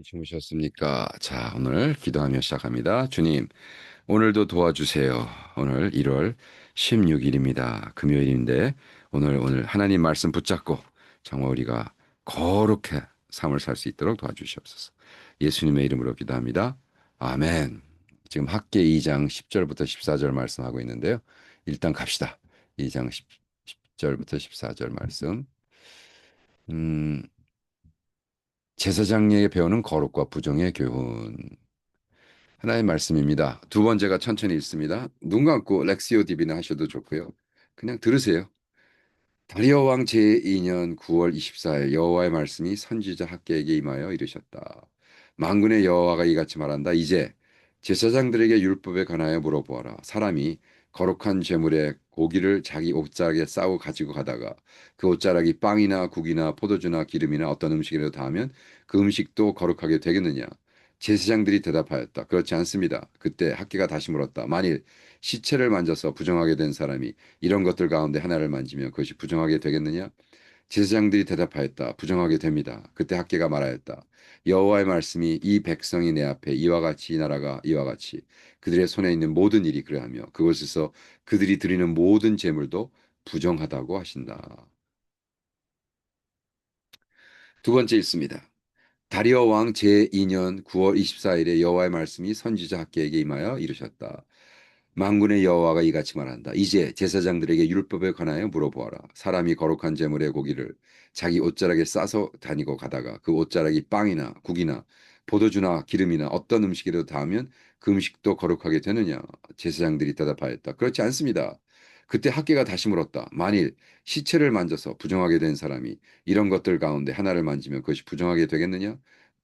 주무셨습니까? 자, 오늘 기도하며 시작합니다. 주님, 오늘도 도와주세요. 오늘 1월 16일입니다. 금요일인데, 오늘 하나님 말씀 붙잡고 정말 우리가 거룩해 삶을 살 수 있도록 도와주시옵소서. 예수님의 이름으로 기도합니다. 아멘. 지금 학계 2장 10절부터 14절 말씀하고 있는데요. 일단 갑시다. 2장 10절부터 14절 말씀. 음, 제사장에게 배우는 거룩과 부정의 교훈. 하나의 말씀입니다. 두 번째가 천천히 읽습니다. 눈 감고 렉시오 디비나 하셔도 좋고요. 그냥 들으세요. 다리오 왕 제2년 9월 24일 여호와의 말씀이 선지자 학개에게 임하여 이르셨다. 만군의 여호와가 이같이 말한다. 이제 제사장들에게 율법에 관하여 물어보아라. 사람이 거룩한 제물에 고기를 자기 옷자락에 싸고 가지고 가다가 그 옷자락이 빵이나 국이나 포도주나 기름이나 어떤 음식이라도 닿으면 그 음식도 거룩하게 되겠느냐? 제사장들이 대답하였다. 그렇지 않습니다. 그때 학개가 다시 물었다. 만일 시체를 만져서 부정하게 된 사람이 이런 것들 가운데 하나를 만지면 그것이 부정하게 되겠느냐? 제사장들이 대답하였다. 부정하게 됩니다. 그때 학개가 말하였다. 여호와의 말씀이 이 백성이 내 앞에 이와 같이 이 나라가 이와 같이 그들의 손에 있는 모든 일이 그러하며 그곳에서 그들이 드리는 모든 제물도 부정하다고 하신다. 두 번째 있습니다. 다리오 왕 제2년 9월 24일에 여호와의 말씀이 선지자 학개에게 임하여 이르셨다. 만군의 여호와가 이같이 말한다. 이제 제사장들에게 율법에 관하여 물어보아라. 사람이 거룩한 제물의 고기를 자기 옷자락에 싸서 다니고 가다가 그 옷자락이 빵이나 국이나 포도주나 기름이나 어떤 음식이라도 닿으면 그 음식도 거룩하게 되느냐? 제사장들이 대답하였다. 그렇지 않습니다. 그때 학개가 다시 물었다. 만일 시체를 만져서 부정하게 된 사람이 이런 것들 가운데 하나를 만지면 그것이 부정하게 되겠느냐?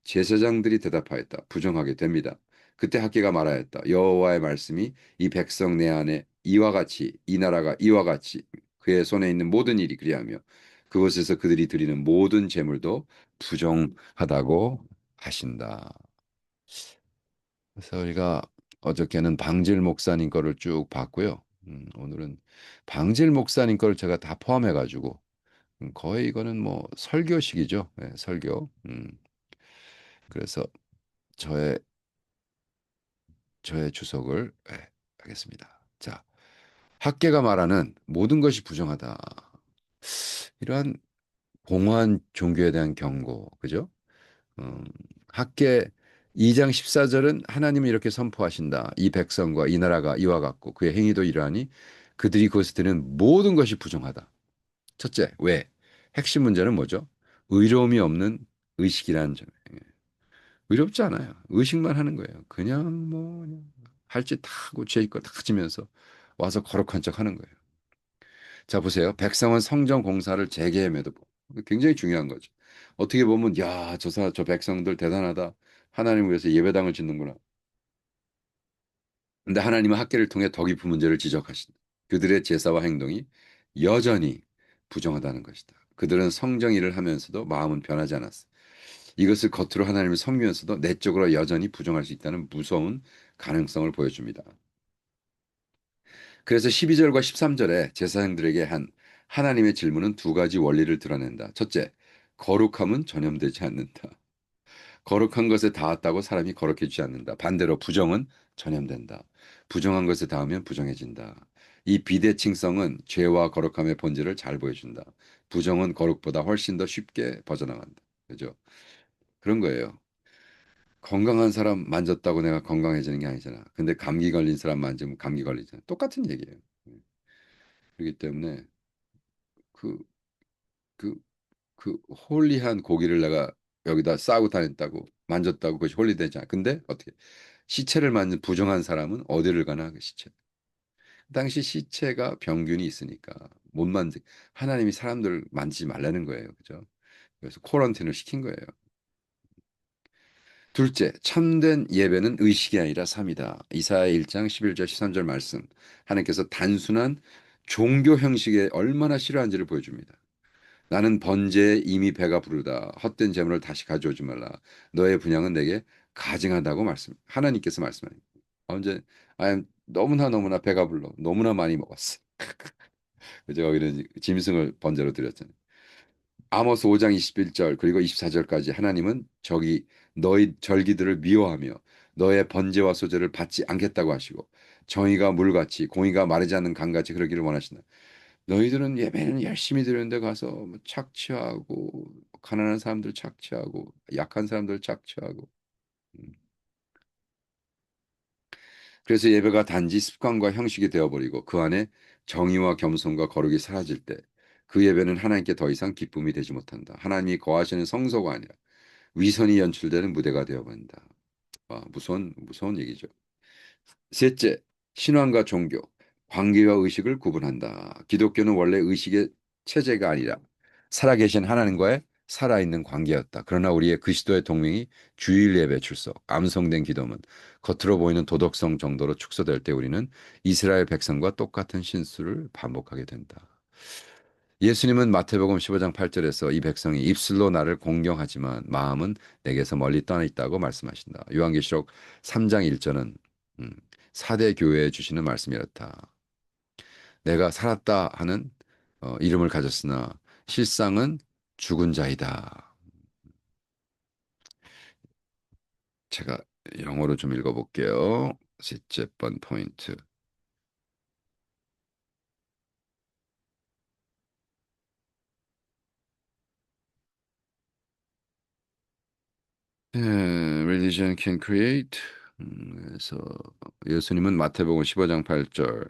제사장들이 대답하였다. 부정하게 됩니다. 그때 학개가 말하였다. 여호와의 말씀이 이 백성 내 안에 이와 같이 이 나라가 이와 같이 그의 손에 있는 모든 일이 그리하며 그곳에서 그들이 드리는 모든 제물도 부정하다고 하신다. 그래서 우리가 어저께는 방질 목사님 거를 쭉 봤고요. 오늘은 방질 목사님 거를 제가 다 포함해가지고 거의 이거는 뭐 설교식이죠. 네, 설교. 그래서 저의 저의 주석을 하겠습니다. 자, 학계가 말하는 모든 것이 부정하다. 이러한 공허한 종교에 대한 경고, 그죠? 음, 학계 2장 14절은 하나님이 이렇게 선포하신다. 이 백성과 이 나라가 이와 같고 그의 행위도 이러하니 그들이 그것에 드는 모든 것이 부정하다. 첫째, 왜? 핵심 문제는 뭐죠? 의로움이 없는 의식이라는 점. 의롭지 않아요. 의식만 하는 거예요. 그냥 뭐 할 짓 다 하고 죄 있고 다 지면서 와서 거룩한 척 하는 거예요. 자, 보세요. 백성은 성전 공사를 재개임에도 굉장히 중요한 거죠. 어떻게 보면 야, 저 백성들 대단하다. 하나님을 위해서 예배당을 짓는구나. 근데 하나님은 학계를 통해 더 깊은 문제를 지적하신다. 그들의 제사와 행동이 여전히 부정하다는 것이다. 그들은 성정 일을 하면서도 마음은 변하지 않았어. 이것을 겉으로 하나님을 섬기면서도 내적으로 여전히 부정할 수 있다는 무서운 가능성을 보여줍니다. 그래서 12절과 13절에 제사장들에게 한 하나님의 질문은 두 가지 원리를 드러낸다. 첫째, 거룩함은 전염되지 않는다. 거룩한 것에 닿았다고 사람이 거룩해지지 않는다. 반대로 부정은 전염된다. 부정한 것에 닿으면 부정해진다. 이 비대칭성은 죄와 거룩함의 본질을 잘 보여준다. 부정은 거룩보다 훨씬 더 쉽게 퍼져나간다. 그죠? 그런 거예요. 건강한 사람 만졌다고 내가 건강해지는 게 아니잖아. 근데 감기 걸린 사람 만지면 감기 걸리잖아. 똑같은 얘기예요. 그렇기 때문에 그, 그, 그 홀리한 고기를 내가 여기다 싸고 다녔다고 만졌다고 그것이 홀리되지 않아. 근데 어떻게 시체를 만진 부정한 사람은 어디를 가나 그 시체. 그 당시 시체가 병균이 있으니까 못 만지. 하나님이 사람들 만지지 말라는 거예요. 그죠? 그래서 코런틴을 시킨 거예요. 둘째, 참된 예배는 의식이 아니라 삶이다. 이사야 1장 11절 13절 말씀. 하나님께서 단순한 종교 형식에 얼마나 싫어한지를 보여줍니다. 나는 번제에 이미 배가 부르다. 헛된 재물을 다시 가져오지 말라. 너의 분양은 내게 가증하다고 하나님께서 말씀하니. 언제 너무나 배가 불러. 너무나 많이 먹었어. 그래서 거기는 짐승을 번제로 드렸잖아요. 아모스 5장 21절 그리고 24절까지 하나님은 저기 너희 절기들을 미워하며 너의 번제와 소제를 받지 않겠다고 하시고 정의가 물같이 공의가 마르지 않는 강같이 흐르기를 원하신다. 너희들은 예배는 열심히 드리는데 가서 뭐 착취하고 가난한 사람들 착취하고 약한 사람들 착취하고 음. 그래서 예배가 단지 습관과 형식이 되어버리고 그 안에 정의와 겸손과 거룩이 사라질 때 그 예배는 하나님께 더 이상 기쁨이 되지 못한다. 하나님이 거하시는 성소가 아니라 위선이 연출되는 무대가 되어버린다. 아, 무서운 얘기죠. 셋째, 신앙과 종교, 관계와 의식을 구분한다. 기독교는 원래 의식의 체제가 아니라 살아계신 하나님과의 살아있는 관계였다. 그러나 우리의 그리스도의 동맹이 주일 예배 출석, 암송된 기도문, 겉으로 보이는 도덕성 정도로 축소될 때 우리는 이스라엘 백성과 똑같은 신수를 반복하게 된다. 예수님은 마태복음 15장 8절에서 이 백성이 입술로 나를 공경하지만 마음은 내게서 멀리 떠나 있다고 말씀하신다. 요한계시록 3장 1절은 4대 교회에 주시는 말씀이 렇다. 내가 살았다 하는 이름을 가졌으나 실상은 죽은 자이다. 제가 영어로 좀 읽어볼게요. 셋째 번 포인트. Religion can create. 그래서 예수님은 마태복음 15장 8절,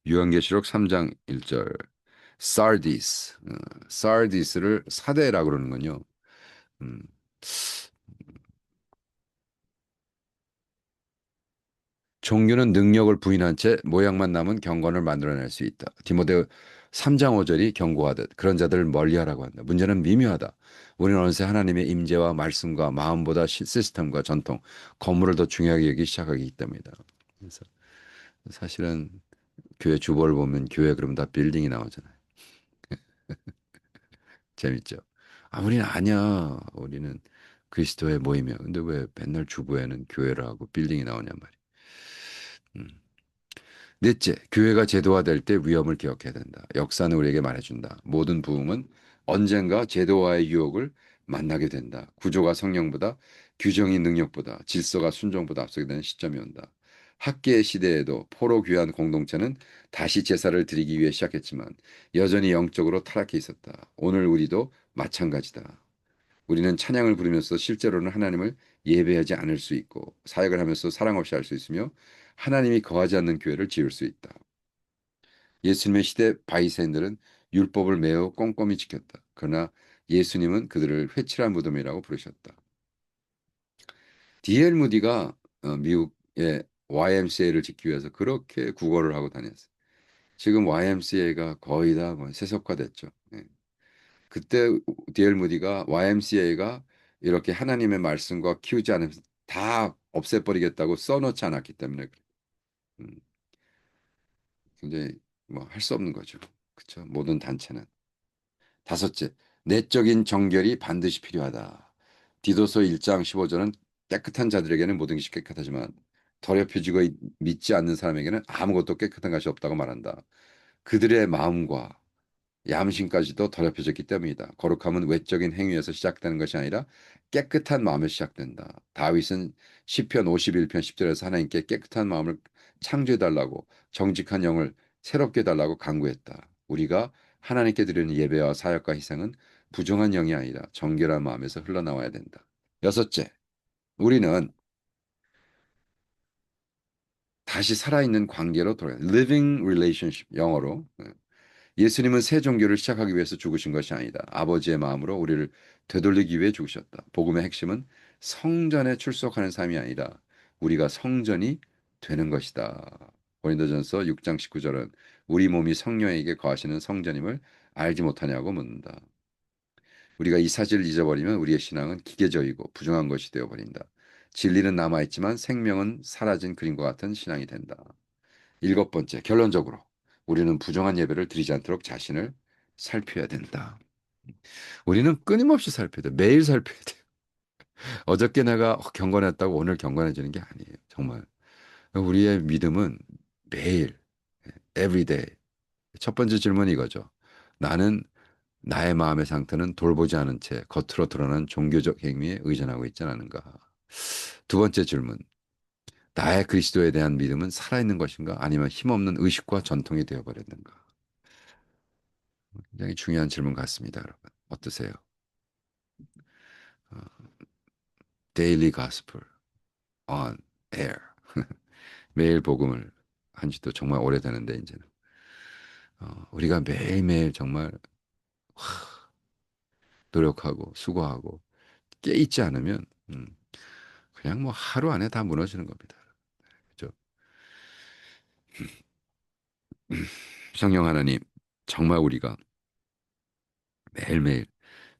요한계시록 3장 1절, 사르디스, 사르디스를 사대라고 그러는군요. 음, 종교는 능력을 부인한 채 모양만 남은 경건을 만들어낼 수 있다. 디모데 3장 5절이 경고하듯 그런 자들을 멀리하라고 한다. 문제는 미묘하다. 우리는 어느새 하나님의 임재와 말씀과 마음보다 시스템과 전통, 건물을 더 중요하게 여기기 시작하기 때문이다. 그래서 사실은 교회 주보를 보면 교회 그러면 다 빌딩이 나오잖아요. 재밌죠? 아, 우리는 아니야. 우리는 그리스도의 모임이야. 근데 왜 맨날 주보에는 교회라 하고 빌딩이 나오냔 말이야. 음. 넷째, 교회가 제도화될 때 위험을 기억해야 된다. 역사는 우리에게 말해준다. 모든 부흥은 언젠가 제도화의 유혹을 만나게 된다. 구조가 성령보다, 규정이 능력보다, 질서가 순종보다 앞서게 되는 시점이 온다. 학계의 시대에도 포로 귀한 공동체는 다시 제사를 드리기 위해 시작했지만 여전히 영적으로 타락해 있었다. 오늘 우리도 마찬가지다. 우리는 찬양을 부르면서 실제로는 하나님을 예배하지 않을 수 있고 사역을 하면서 사랑 없이 할 수 있으며 하나님이 거하지 않는 교회를 지을 수 있다. 예수님의 시대 바리새인들은 율법을 매우 꼼꼼히 지켰다. 그러나 예수님은 그들을 회칠한 무덤이라고 부르셨다. D.L. 무디가 미국의 YMCA를 짓기 위해서 그렇게 구걸을 하고 다녔어요. 지금 YMCA가 거의 다뭐 세속화됐죠. 예. 그때 D.L. 무디가 YMCA가 이렇게 하나님의 말씀과 키우지 않으면 다 없애버리겠다고 써놓지 않았기 때문에 음, 굉장히 뭐 할 수 없는 거죠. 그렇죠? 모든 단체는. 다섯째, 내적인 정결이 반드시 필요하다. 디도서 1장 15절은 깨끗한 자들에게는 모든 것이 깨끗하지만 더럽혀지고 믿지 않는 사람에게는 아무것도 깨끗한 것이 없다고 말한다. 그들의 마음과 양심까지도 더럽혀졌기 때문이다. 거룩함은 외적인 행위에서 시작되는 것이 아니라 깨끗한 마음에서 시작된다. 다윗은 시편 51편 10절에서 하나님께 깨끗한 마음을 창조해 달라고 정직한 영을 새롭게 해달라고 간구했다. 우리가 하나님께 드리는 예배와 사역과 희생은 부정한 영이 아니라 정결한 마음에서 흘러나와야 된다. 여섯째, 우리는 다시 살아있는 관계로 돌아가 living relationship 영어로 예수님은 새 종교를 시작하기 위해서 죽으신 것이 아니다. 아버지의 마음으로 우리를 되돌리기 위해 죽으셨다. 복음의 핵심은 성전에 출석하는 삶이 아니라 우리가 성전이 되는 것이다. 고린도전서 6장 19절은 우리 몸이 성령에게 거하시는 성전임을 알지 못하냐고 묻는다. 우리가 이 사실을 잊어버리면 우리의 신앙은 기계적이고 부정한 것이 되어버린다. 진리는 남아있지만 생명은 사라진 그림과 같은 신앙이 된다. 일곱 번째, 결론적으로 우리는 부정한 예배를 드리지 않도록 자신을 살펴야 된다. 우리는 끊임없이 살펴야 돼. 매일 살펴야 돼. 어저께 내가 경건했다고 오늘 경건해지는 게 아니에요. 정말. 우리의 믿음은 매일, everyday. 첫 번째 질문이 이거죠. 나는 나의 마음의 상태는 돌보지 않은 채 겉으로 드러난 종교적 행위에 의존하고 있지 않은가. 두 번째 질문. 나의 그리스도에 대한 믿음은 살아있는 것인가? 아니면 힘없는 의식과 전통이 되어버렸는가? 굉장히 중요한 질문 같습니다, 여러분. 어떠세요? 어, Daily Gospel on Air. 매일 복음을 한 지도 정말 오래되는데, 이제는. 우리가 매일매일 정말 노력하고 수고하고 깨 있지 않으면, 그냥 뭐 하루 안에 다 무너지는 겁니다. 그죠? 성령 하나님, 정말 우리가 매일매일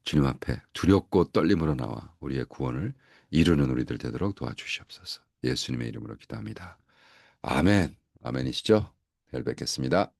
주님 앞에 두렵고 떨림으로 나와 우리의 구원을 이루는 우리들 되도록 도와주시옵소서. 예수님의 이름으로 기도합니다. 아멘. 아멘이시죠? 별 뵙겠습니다.